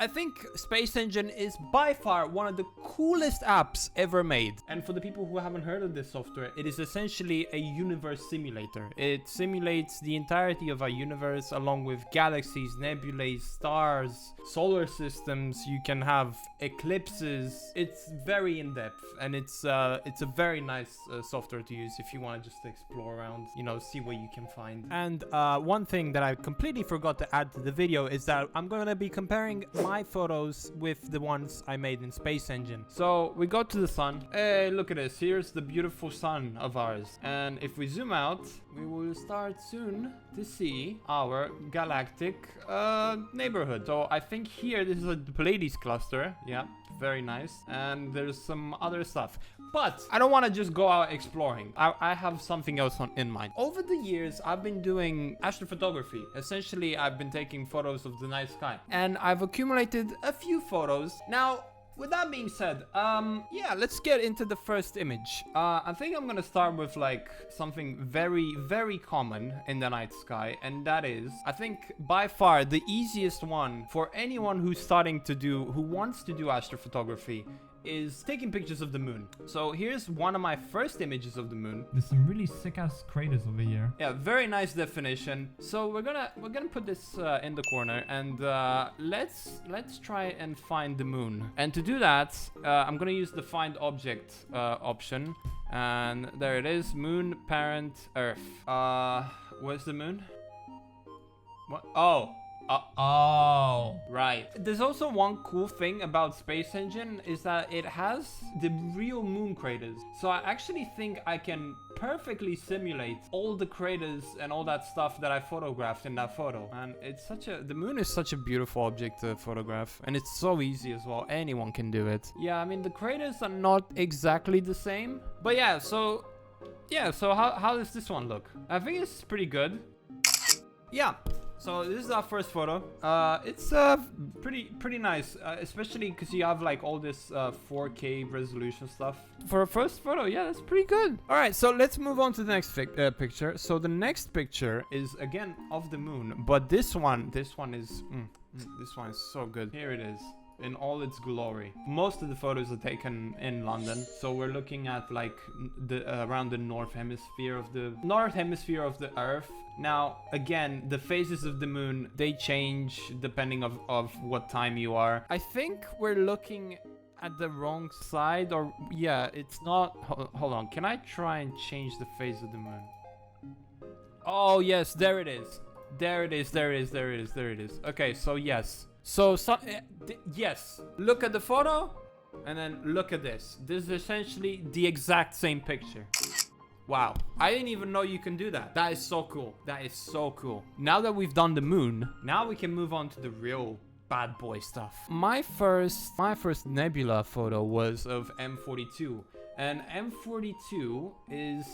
I think Space Engine is by far one of the coolest apps ever made. And for the people who haven't heard of this software, it is essentially a universe simulator. It simulates the entirety of our universe along with galaxies, nebulae, stars, solar systems. You can have eclipses. It's very in-depth, and it's a very nice software to use if you want to just explore around, you know, see what you can find. And one thing that I completely forgot to add to the video is that I'm going to be comparing my photos with the ones I made in Space Engine. So we go to the sun. Hey, look at this. Here's the beautiful sun of ours. And if we zoom out, we will start soon to see our galactic neighborhood. So I think here, this is a Pleiades cluster. Yeah, very nice. And there's some other stuff. But I don't want to just go out exploring. I have something else in mind. Over the years, I've been doing astrophotography. Essentially, I've been taking photos of the night sky. And I've accumulated a few photos. Now, with that being said, yeah, let's get into the first image. I think I'm gonna start with like something very, very common in the night sky, and that is, I think by far the easiest one for anyone who wants to do astrophotography is taking pictures of the moon. So here's one of my first images of the moon. There's some really sick ass craters over here. Yeah, very nice definition. So we're gonna put this in the corner, and let's try and find the moon. And to do that, I'm gonna use the find object option, and there it is, moon, parent, Earth. Where's the moon? What? Oh, right. There's also one cool thing about Space Engine is that it has the real moon craters. So I actually think I can perfectly simulate all the craters and all that stuff that I photographed in that photo. And it's the moon is such a beautiful object to photograph, and it's so easy as well. Anyone can do it. Yeah, I mean, the craters are not exactly the same, but yeah, so how does this one look? I think it's pretty good. Yeah. So this is our first photo. It's pretty nice, especially because you have like all this 4K resolution stuff. For a first photo, yeah, that's pretty good. All right, so let's move on to the next picture. So the next picture is again of the moon, but this one is so good. Here it is in all its glory. Most of the photos are taken in London, so we're looking at like around the north hemisphere of the Earth. Now, again, the phases of the moon, they change depending of what time you are. I think we're looking at the wrong side, or yeah, it's not. Hold on, can I try and change the phase of the moon? Oh yes, there it is. There it is. Okay, so yes. Yes, look at the photo and then look at this. This is essentially the exact same picture. Wow, I didn't even know you can do that. That is so cool. That is so cool. Now that we've done the moon, now we can move on to the real bad boy stuff. My first nebula photo was of M42. And M42 is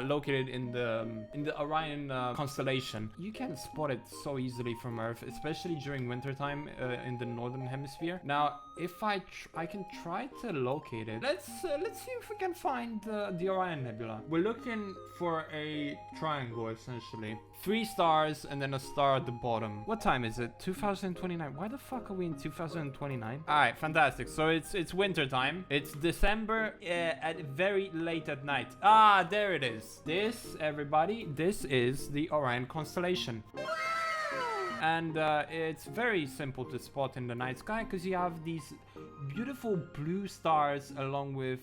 located in the Orion constellation. You can spot it so easily from Earth, especially during wintertime in the northern hemisphere. Now, if I can try to locate it. Let's see if we can find the Orion Nebula. We're looking for a triangle, essentially. 3 stars and then a star at the bottom. What time is it? 2029. Why the fuck are we in 2029? All right, fantastic. So it's winter time. It's December at very late at night. Ah, there it is. This, everybody, this is the Orion constellation. And it's very simple to spot in the night sky because you have these beautiful blue stars along with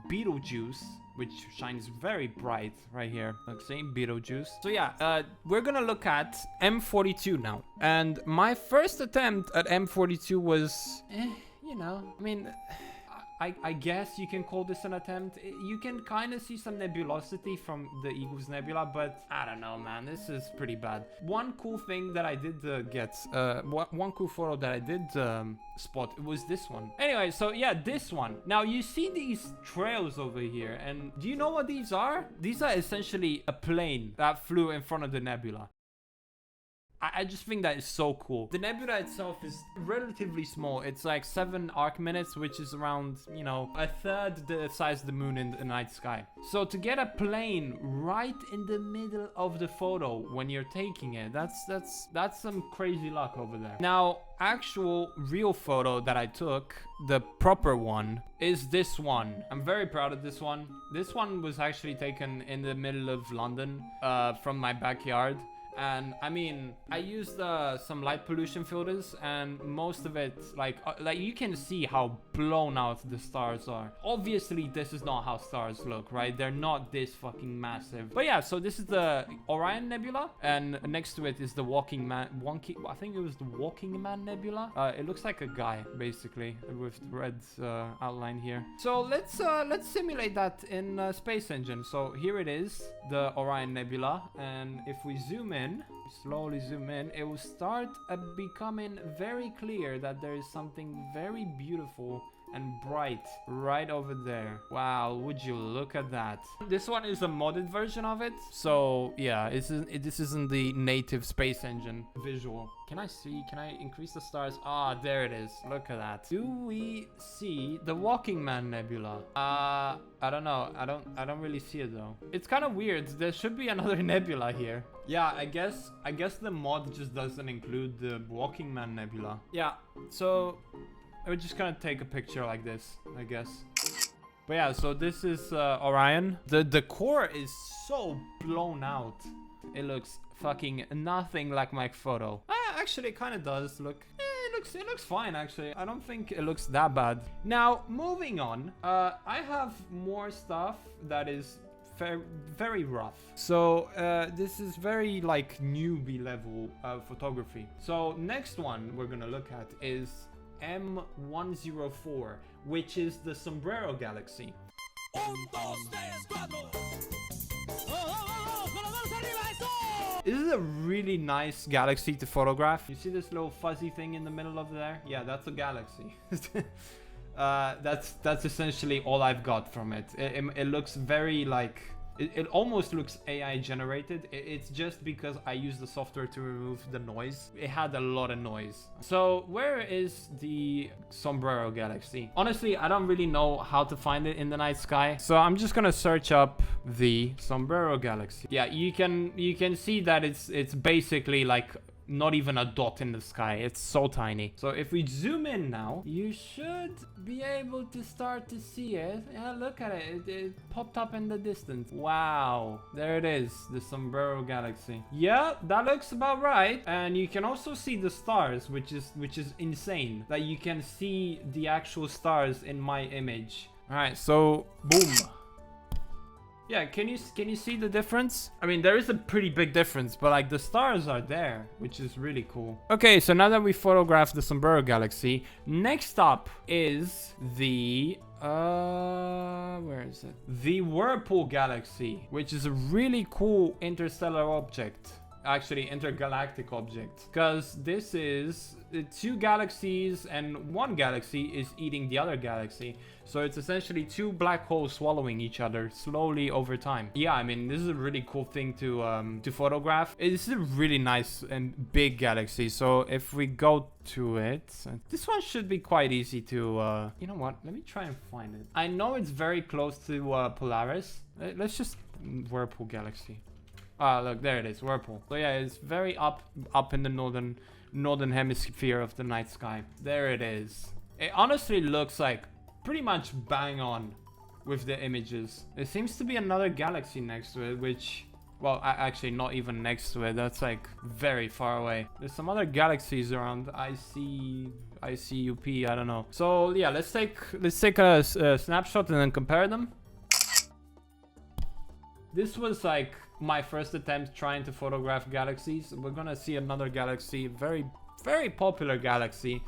Betelgeuse, which shines very bright right here. Like saying Betelgeuse. So yeah, we're gonna look at M42 now. And my first attempt at M42 was, you know, I mean, I guess you can call this an attempt. You can kind of see some nebulosity from the Eagles Nebula, but I don't know, man. This is pretty bad. One cool thing that I did one cool photo that I did spot, was this one. Anyway, so yeah, this one. Now, you see these trails over here, and do you know what these are? These are essentially a plane that flew in front of the nebula. I just think that is so cool. The nebula itself is relatively small. It's like 7 arc minutes, which is around, you know, a third the size of the moon in the night sky. So to get a plane right in the middle of the photo when you're taking it, that's some crazy luck over there. Now, actual real photo that I took, the proper one, is this one. I'm very proud of this one. This one was actually taken in the middle of London, from my backyard. And I mean, I used some light pollution filters, and most of it, like you can see how blown out the stars are. Obviously, this is not how stars look, right? They're not this fucking massive. But yeah, so this is the Orion Nebula, and next to it is the I think it was the Walking Man Nebula. It looks like a guy, basically, with the red outline here. So let's simulate that in Space Engine. So here it is, the Orion Nebula, and if we zoom in, slowly zoom in, it will start becoming very clear that there is something very beautiful and bright right over there. Wow, would you look at that? This one is a modded version of it. So yeah, this isn't the native Space Engine visual. Can I increase the stars? Ah, there it is. Look at that. Do we see the Walking Man Nebula? I don't know. I don't really see it though. It's kind of weird. There should be another nebula here. Yeah, I guess the mod just doesn't include the Walking Man Nebula. Yeah, so we're just gonna take a picture like this, I guess. But yeah, so this is Orion. The core is so blown out. It looks fucking nothing like my photo. Actually, it kind of does look. It looks fine, actually. I don't think it looks that bad. Now, moving on. I have more stuff that is very rough. So this is very like newbie level photography. So next one we're gonna look at is M104, which is the Sombrero Galaxy. This is a really nice galaxy to photograph. You see this little fuzzy thing in the middle of there? Yeah, that's a galaxy. That's essentially all I've got from it. It looks very like... It almost looks AI generated. It's just because I used the software to remove the noise. It had a lot of noise. So where is the Sombrero Galaxy? Honestly, I don't really know how to find it in the night sky. So I'm just gonna search up the Sombrero Galaxy. Yeah, you can see that it's basically like not even a dot in the sky. It's so tiny. So if we zoom in now, you should be able to start to see it. Yeah, look at it. It popped up in the distance. Wow, there it is, the Sombrero Galaxy. Yeah, that looks about right. And you can also see the stars, which is insane that you can see the actual stars in my image. All right, so boom. Yeah, can you see the difference? I mean, there is a pretty big difference, but like the stars are there, which is really cool. Okay, so now that we photographed the Sombrero Galaxy, next up is the where is it? The Whirlpool Galaxy, which is a really cool interstellar object. Actually, intergalactic object, because this is 2 galaxies and one galaxy is eating the other galaxy. So it's essentially 2 black holes swallowing each other slowly over time. Yeah, I mean, this is a really cool thing to photograph. It's a really nice and big galaxy. So if we go to it, this one should be quite easy to you know what, let me try and find it. I know it's very close to Polaris. Let's just Whirlpool Galaxy. Ah, look, there it is, Whirlpool. So yeah, it's very up in the northern hemisphere of the night sky. There it is. It honestly looks like pretty much bang on with the images. There seems to be another galaxy next to it, which, well, actually not even next to it. That's like very far away. There's some other galaxies around. ICUP, I don't know. So yeah, let's take a snapshot and then compare them. This was like my first attempt trying to photograph galaxies. We're gonna see another galaxy, very popular galaxy,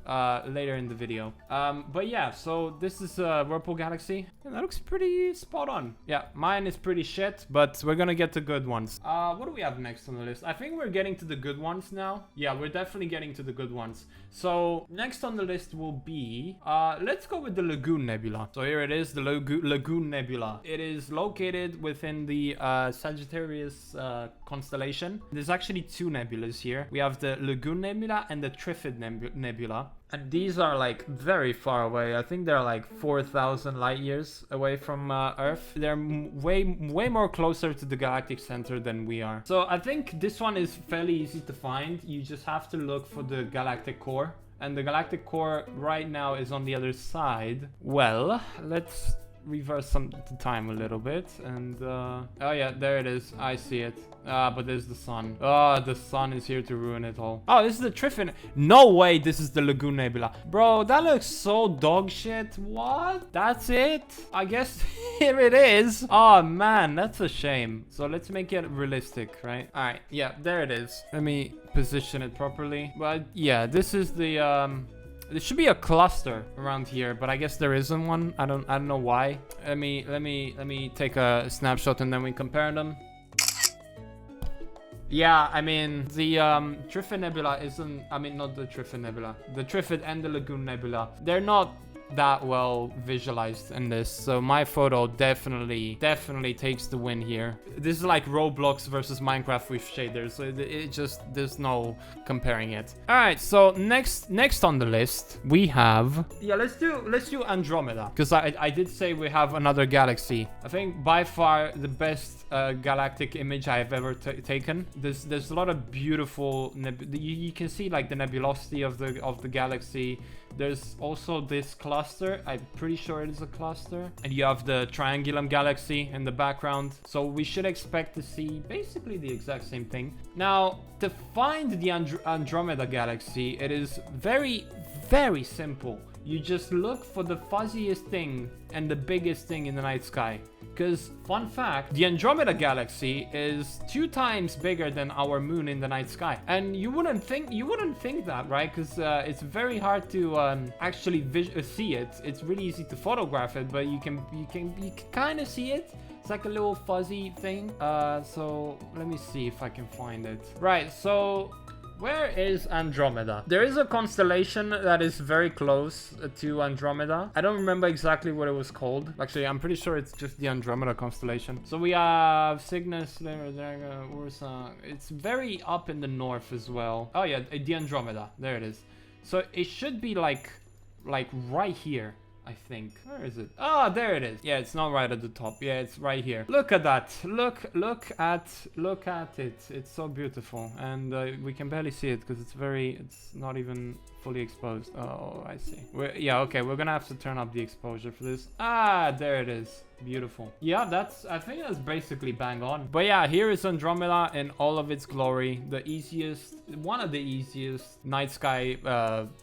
later in the video. But yeah, so this is Whirlpool Galaxy. And that looks pretty spot on. Yeah, mine is pretty shit, but we're gonna get to good ones. What do we have next on the list? I think we're getting to the good ones now. Yeah, we're definitely getting to the good ones. So next on the list will be, let's go with the Lagoon Nebula. So here it is, the Lagoon Nebula. It is located within the Sagittarius constellation. There's actually two nebulas here. We have the Lagoon Nebula and the Trifid Nebula. And these are like very far away. I think they're like 4,000 light years away from Earth. They're way more closer to the galactic center than we are. So I think this one is fairly easy to find. You just have to look for the galactic core. And the galactic core right now is on the other side. Well, let's reverse the time a little bit, and oh yeah, there it is. I see it. But there's the sun. Oh, the sun is here to ruin it all. Oh, this is the Trifid. No way, this is the Lagoon Nebula. Bro, that looks so dog shit. What? That's it? I guess here it is. Oh man, that's a shame. So let's make it realistic, right? All right, yeah, there it is. Let me position it properly. But yeah, this is the there should be a cluster around here, but I guess there isn't one. I don't know why. Let me take a snapshot and then we compare them. Yeah, I mean, the Trifid Nebula isn't, I mean, not the Trifid Nebula. The Trifid and the Lagoon Nebula, they're not that well visualized in this, so my photo definitely takes the win here. This is like Roblox versus Minecraft with shaders, so it just, there's no comparing it. All right, so next on the list we have, yeah, let's do Andromeda, because I did say we have another galaxy. I think by far the best galactic image I have ever taken. There's a lot of beautiful you can see like the nebulosity of the galaxy. There's also this cluster. I'm pretty sure it is a cluster. And you have the Triangulum Galaxy in the background. So we should expect to see basically the exact same thing. Now, to find the Andromeda Galaxy, it is very, very simple. You just look for the fuzziest thing and the biggest thing in the night sky. Because, fun fact, the Andromeda Galaxy is 2 times bigger than our moon in the night sky. And you wouldn't think that, right? Because it's very hard to actually see it. It's really easy to photograph it, but you can kind of see it. It's like a little fuzzy thing. So let me see if I can find it. Right, so where is Andromeda? There is a constellation that is very close to Andromeda. I don't remember exactly what it was called. Actually, I'm pretty sure it's just the Andromeda constellation. So we have Cygnus, Ursa. It's very up in the north as well. Oh yeah, the Andromeda. There it is. So it should be like right here, I think. Where is it? Ah, there it is. Yeah, it's not right at the top. Yeah, it's right here. Look at that. Look at it. It's so beautiful. And we can barely see it because it's not even fully exposed. Oh, I see. Yeah, okay, we're gonna have to turn up the exposure for this. Ah, there it is. Beautiful. Yeah, I think that's basically bang on. But yeah, here is Andromeda in all of its glory. One of the easiest night sky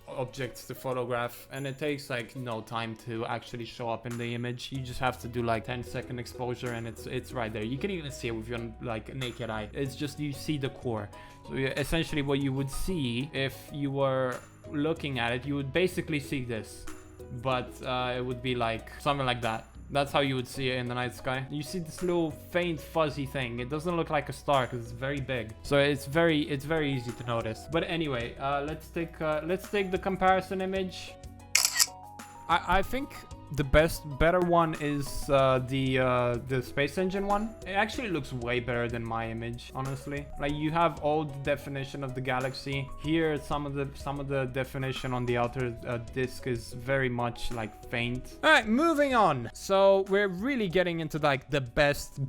objects to photograph, and it takes like no time to actually show up in the image. You just have to do like 10-second exposure and it's right there. You can even see it with your like naked eye. It's just you see the core. So essentially what you would see if you were looking at it, you would basically see this, but it would be like something like that. That's how you would see it in the night sky. You see this little faint fuzzy thing. It doesn't look like a star because it's very big. So it's very easy to notice. But anyway, let's take the comparison image. I think the better one is the space engine one. It actually looks way better than my image, honestly. Like you have all the definition of the galaxy. Here some of the definition on the outer disk is very much like faint. All right, moving on. So we're really getting into like the best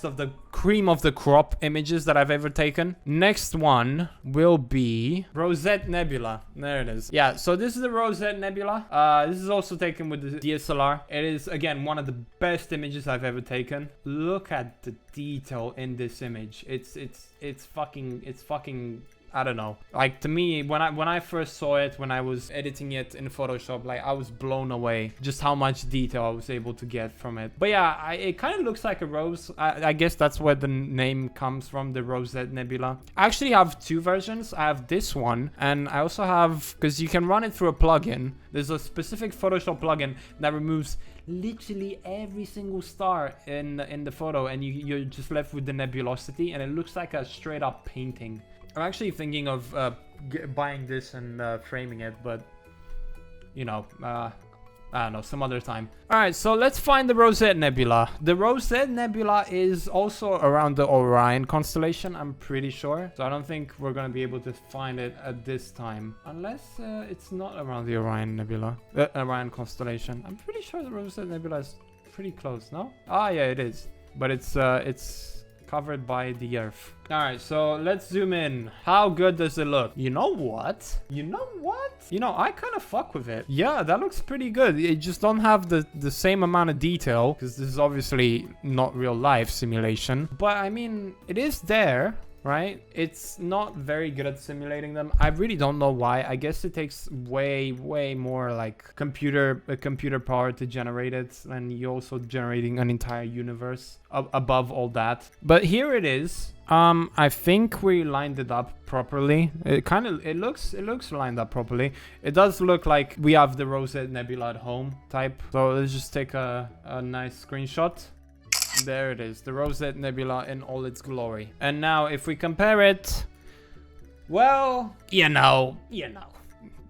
of the cream of the crop images that I've ever taken. Next one will be Rosette Nebula. There it is. Yeah, so this is the Rosette Nebula. This is also taken with the DSLR. It is again one of the best images I've ever taken. Look at the detail in this image. It's fucking I don't know. Like, to me, when I first saw it, when I was editing it in Photoshop, like, I was blown away just how much detail I was able to get from it. But yeah, it kind of looks like a rose. I guess that's where the name comes from, the Rosette Nebula. I actually have two versions. I have this one, and I also have, because you can run it through a plugin. There's a specific Photoshop plugin that removes literally every single star in the photo, and you're just left with the nebulosity, and it looks like a straight up painting. I'm actually thinking of buying this and framing it, but you know, I don't know, some other time. All right, so let's find the Rosette Nebula. The Rosette Nebula is also around the Orion constellation, I'm pretty sure. So I don't think we're gonna be able to find it at this time, unless it's not around the Orion Nebula, Orion constellation. I'm pretty sure the Rosette Nebula is pretty close, no? Ah, yeah, it is, but it's covered by the Earth. All right, so let's zoom in. How good does it look? You know what? You know what? You know, I kind of fuck with it. Yeah, that looks pretty good. It just don't have the same amount of detail, because this is obviously not real life simulation. But I mean, it is there, right? It's not very good at simulating them. I really don't know why. I guess it takes way more like computer power to generate it, and you're also generating an entire universe above all that. But here it is. I think we lined it up properly. It looks lined up properly. It does look like we have the Rosette Nebula at home type. So let's just take a nice screenshot. There it is, the Rosette Nebula in all its glory. And now if we compare it, well, you know,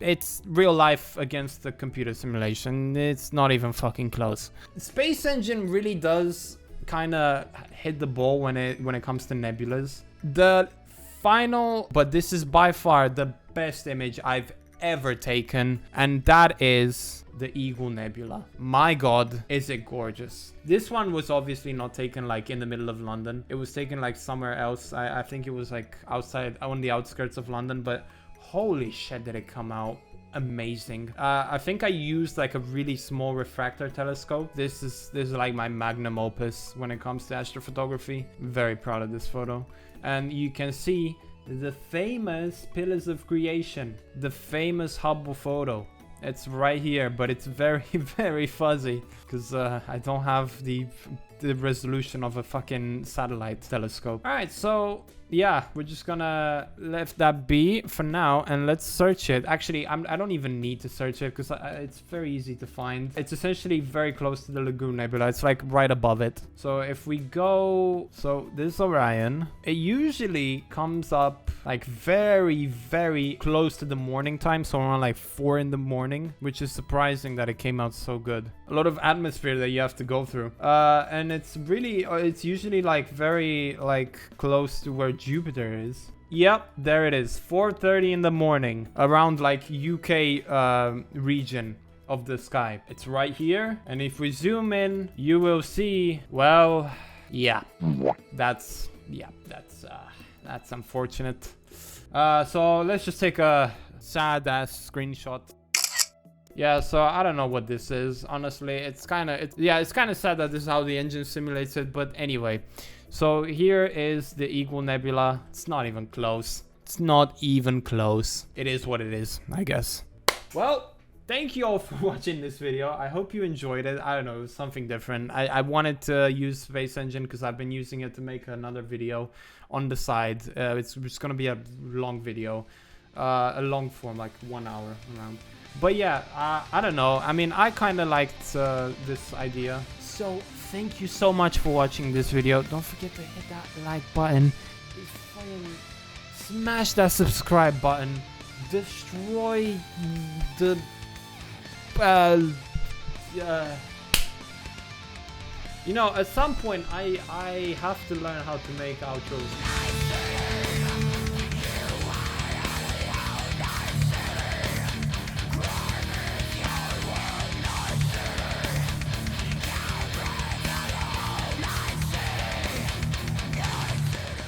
it's real life against the computer simulation. It's not even fucking close. Space Engine really does kind of hit the ball when it comes to nebulas. The final, but this is by far the best image I've ever taken, and that is the Eagle Nebula. My god, is it gorgeous. This one was obviously not taken like in the middle of London. It was taken like somewhere else. I think it was like outside, on the outskirts of London, but holy shit did it come out amazing. I think I used like a really small refractor telescope. This is like my magnum opus when it comes to astrophotography. Very proud of this photo. And you can see the famous pillars of creation, the famous Hubble photo. It's right here, but it's very fuzzy because I don't have the resolution of a fucking satellite telescope. All right, so yeah, we're just gonna let that be for now, and let's search it. Actually, I don't even need to search it because it's very easy to find. It's essentially very close to the Lagoon Nebula. It's like right above it. So if we go, so this is Orion. It usually comes up like very close to the morning time, so around like 4 in the morning, which is surprising that it came out so good. A lot of atmosphere that you have to go through, and it's usually like very like close to where Jupiter is. Yep, there it is, 4:30 in the morning, around like UK region of the sky. It's right here, and if we zoom in, you will see, well, yeah, that's unfortunate. So let's just take a sad ass screenshot. Yeah, so I don't know what this is, honestly. It's kind of sad that this is how the engine simulates it, but anyway. So here is the Eagle Nebula. It's not even close. It's not even close. It is what it is, I guess. Well, thank you all for watching this video. I hope you enjoyed it. I don't know, it was something different. I wanted to use Space Engine because I've been using it to make another video on the side. It's just gonna be a long video, a long form, like 1 hour around. But yeah, I don't know. I mean, I kind of liked this idea. So thank you so much for watching this video. Don't forget to hit that like button. Smash that subscribe button. Destroy the... you know, at some point, I have to learn how to make outros.